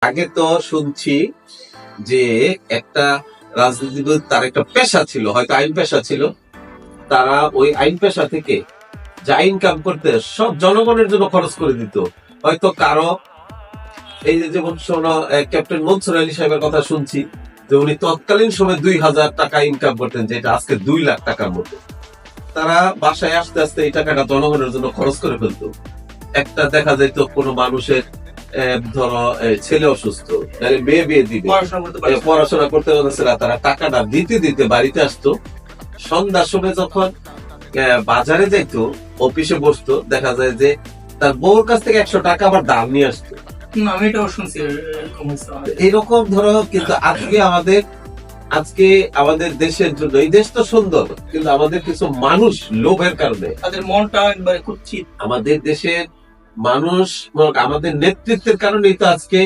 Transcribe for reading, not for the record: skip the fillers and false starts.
আগে তো শুনছি যে একটা রাজনীতিবিদ তার একটা পেশা ছিল, হয়তো আইন পেশা ছিল, তারা ওই আইন পেশা থেকে যা ইনকাম করতে সব জনগণের জন্য খরচ করে দিত। হয়তো কারো এই যে যেমন শোনো, ক্যাপ্টেন মনসুর আলী সাহেবের কথা শুনছি যে উনি তৎকালীন সময় 2000 টাকা ইনকাম করতেন, যেটা আজকে 2 লাখ টাকার মতো। তারা বাসায় আস্তে আস্তে এই টাকাটা জনগণের জন্য খরচ করে ফেলতো। একটা দেখা যেত কোনো মানুষের ধরো ছেলে অসুস্থ, তাহলে মেয়ে বিয়ে দিবে, পড়াশোনা করতে পারছে না, তারা টাকাটা দিতে দিতে বাড়িতে আসতো। সন্ধ্যার সময় যখন বাজারে যাইতো, অফিসে বসতো, দেখা যায় যে তার বউর কাছ থেকে 100 টাকা আবার দাম নিয়ে আসতো। আমি এটাও শুনছি এরকম হয়েছে। এইরকম ধরো, কিন্তু আজকে আমাদের দেশের জন্য, এই দেশ তো সুন্দর, কিন্তু আমাদের কিছু মানুষ লোভের কারণে, তাদের মনটা একবারে কুৎসিত। আমাদের দেশের মানুষ, আমাদের নেতৃত্বের কারণেই তো আজকে